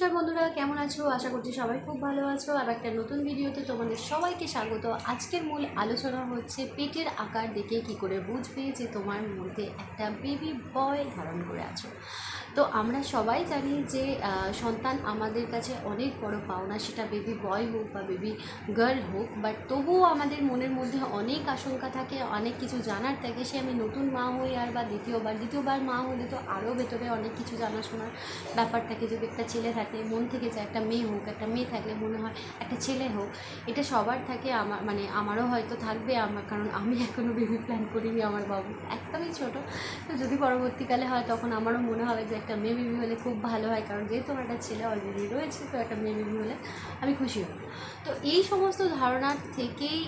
নমস্কার বন্ধুরা, কেমন আছো? আশা করছি সবাই খুব ভালো আছো। আর একটা নতুন ভিডিওতে তোমাদের সবাইকে স্বাগত। আজকের মূল আলোচনা হচ্ছে পেটের আকার দেখে কি করে বুঝবে যে তোমার মধ্যে একটা বেবি বয় ধারণ করে আছো। তো আমরা সবাই জানি যে সন্তান আমাদের কাছে অনেক বড় পাওনা, সেটা বেবি বয় হোক বা বেবি গার্ল হোক। বাট তবুও আমাদের মনের মধ্যে অনেক আশঙ্কা থাকে, অনেক কিছু জানার থাকে। সে আমি নতুন মা হই আর বা দ্বিতীয়বার মা হলে তো আরও ভেতরে অনেক কিছু জানাশোনার ব্যাপার থাকে। যদি একটা ছেলে থাকে মন থেকে চায় একটা মেয়ে হোক, একটা মেয়ে থাকলে মনে হয় একটা ছেলে হোক। এটা সবার থাকে, আমারও হয়তো থাকবে। কারণ আমি এখনও বেবি প্ল্যান করিনি, আমার বাবু একদমই ছোটো। তো যদি পরবর্তীকালে হয় তখন আমারও মনে হবে যে একটা মেয়ে বেবি হলে খুব ভালো হয়, কারণ যেহেতু আমার একটা ছেলে অলরেডি রয়েছে, তো একটা মেয়ে বেবি হলে আমি খুশি হব। তো এই সমস্ত ধারণার থেকেই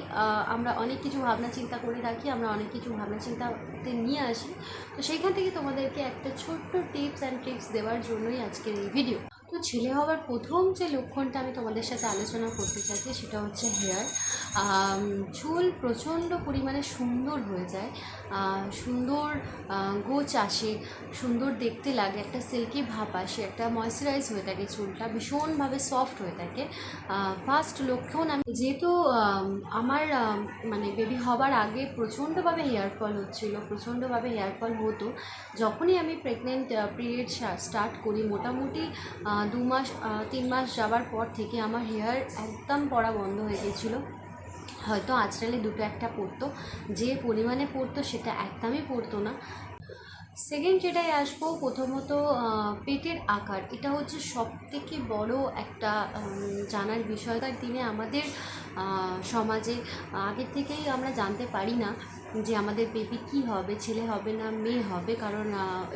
আমরা অনেক কিছু ভাবনা চিন্তা করে রাখি, আমরা অনেক কিছু ভাবনা চিন্তাতে নিয়ে আসি। তো সেইখান থেকে তোমাদেরকে একটা ছোট্ট টিপস অ্যান্ড ট্রিক্স দেওয়ার জন্যই আজকের এই ভিডিও। তো ছেলে হওয়ার প্রথম যে লক্ষণটা আমি তোমাদের সাথে আলোচনা করতে চাইছি সেটা হচ্ছে হেয়ার। চুল প্রচণ্ড পরিমাণে সুন্দর হয়ে যায়, সুন্দর গোছ আসে, সুন্দর দেখতে লাগে, একটা সিল্কি ভাব আসে, একটা ময়শ্চারাইজ হয়ে থাকে, চুলটা ভীষণভাবে সফট হয়ে থাকে। ফার্স্ট লক্ষণ আমি যেহেতু আমার মানে বেবি হবার আগে প্রচণ্ডভাবে হেয়ার ফল হচ্ছিলো, প্রচণ্ডভাবে হেয়ার ফল হতো। যখনই আমি প্রেগনেন্ট পিরিয়ড স্টার্ট করি, মোটামুটি 2 মাস 3 মাস যাবার পর থেকে আমার হেয়ার একদম পড়া বন্ধ হয়ে গেছিলো। হয়তো আঁচড়ালে দুটো একটা পড়তো, যে পরিমাণে পড়তো সেটা একদমই পড়তো না। সেকেন্ড যেটাই আসবো, প্রথমত পেটের আকার। এটা হচ্ছে সবথেকে বড় একটা জানার বিষয়কার দিনে আমাদের সমাজে আগের থেকেই আমরা জানতে পারি না যে আমাদের বেবি কী হবে, ছেলে হবে না মেয়ে হবে। কারণ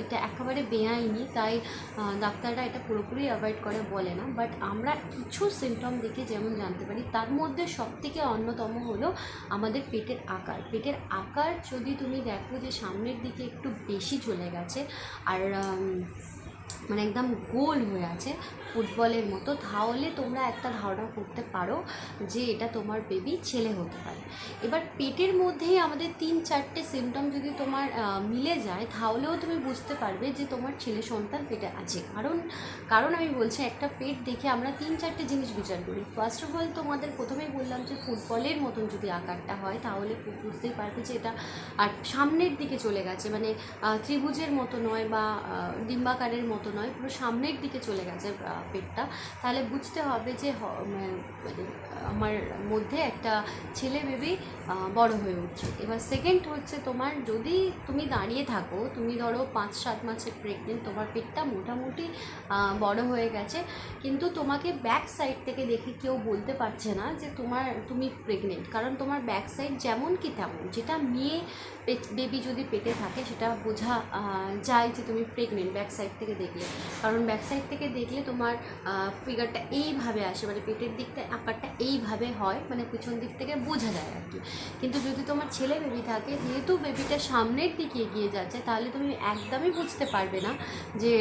এটা একেবারে বেআইনি, তাই ডাক্তাররা এটা পুরোপুরি অ্যাভয়েড করে, বলে না। বাট আমরা কিছু সিমটম দেখে যেমন জানতে পারি, তার মধ্যে সবথেকে অন্যতম হলো আমাদের পেটের আকার। পেটের আকার যদি তুমি দেখো যে সামনের দিকে একটু বেশি চলে গেছে আর মানে একদম গোল হয়ে আছে ফুটবলের মতো, তাহলে তোমরা একটা ধারণা করতে পারো যে এটা তোমার বেবি ছেলে হতে পারে। এবার পেটের মধ্যেই আমাদের 3-4টে সিমটম যদি তোমার মিলে যায়, তাহলেও তুমি বুঝতে পারবে যে তোমার ছেলে সন্তান পেটে আছে। কারণ আমি বলছি, একটা পেট দেখে আমরা 3-4টে জিনিস বিচার করি। ফার্স্ট অফ অল তোমাদের প্রথমেই বললাম যে ফুটবলের মতন যদি আকারটা হয়, তাহলে বুঝতেই পারবে যে এটা আর সামনের দিকে চলে গেছে, মানে ত্রিভুজের মতো নয় বা ডিম্বাকারের মতো নয়, পুরো সামনের দিকে চলে গেছে পেটটা। তাহলে বুঝতে হবে যে মানে আমার মধ্যে একটা ছেলে বেবি বড় হয়ে উঠছে। এবার সেকেন্ড হচ্ছে, তোমার যদি তুমি দাঁড়িয়ে থাকো, তুমি ধরো 5-7 মাসের প্রেগনেন্ট, তোমার পেটটা মোটামুটি বড় হয়ে গেছে, কিন্তু তোমাকে ব্যাক সাইড থেকে দেখে কেউ বলতে পারছে না যে তুমি প্রেগনেন্ট। কারণ তোমার ব্যাক সাইড যেমন কি তেমন, যেটা মেয়ে বেবি যদি পেটে থাকে সেটা বোঝা যায় যে তুমি প্রেগনেন্ট ব্যাক সাইড থেকে দেখলে। কারণ ব্যাক সাইড থেকে দেখলে তোমার ফিগারটা এইভাবে আসে, মানে পেটের দিকটা আকারটা এইভাবে হয়, মানে পিছন দিক থেকে বোঝা যায় আর কি। কিন্তু যদি তোমার ছেলে বেবি থাকে, যেহেতু বেবিটা সামনের দিকে এগিয়ে যাচ্ছে, তাহলে তুমি একদমই বুঝতে পারবে না যে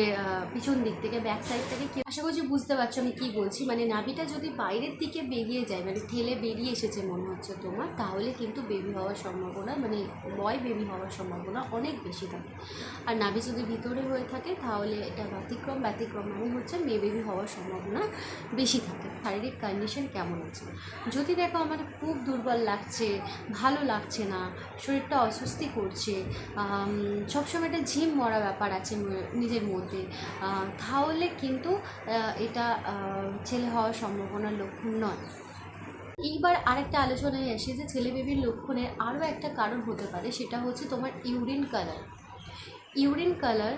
পিছন দিক থেকে ব্যাক সাইড থেকে কি। আশা করছি বুঝতে পারছো আমি কী বলছি। মানে নাভিটা যদি বাইরের দিকে বেরিয়ে যায়, মানে ঠেলে বেরিয়ে এসেছে মনে হচ্ছে তোমার, তাহলে কিন্তু বেবি হওয়ার সম্ভাবনা, মানে বয় বেবি হওয়ার সম্ভাবনা অনেক বেশি থাকে। আর নাভি যদি ভিতরে হয়ে থাকে, তাহলে এটা ব্যতিক্রম মানে হচ্ছে মেয়ে বেবি হওয়ার সম্ভাবনা বেশি থাকে। শারীরিক কন্ডিশন কেমন আছে, যদি দেখো আমার খুব দুর্বল লাগছে, ভালো লাগছে না, শরীরটা অস্বস্তি করছে, সবসময় একটা ঝিম মরা ব্যাপার আছে নিজের মধ্যে, তাহলে কিন্তু এটা ছেলে হওয়ার সম্ভাবনার লক্ষণ নয়। এইবার আরেকটা আলোচনায় আসে যে ছেলে বেবির লক্ষণের আরও একটা কারণ হতে পারে, সেটা হচ্ছে তোমার ইউরিন কালার।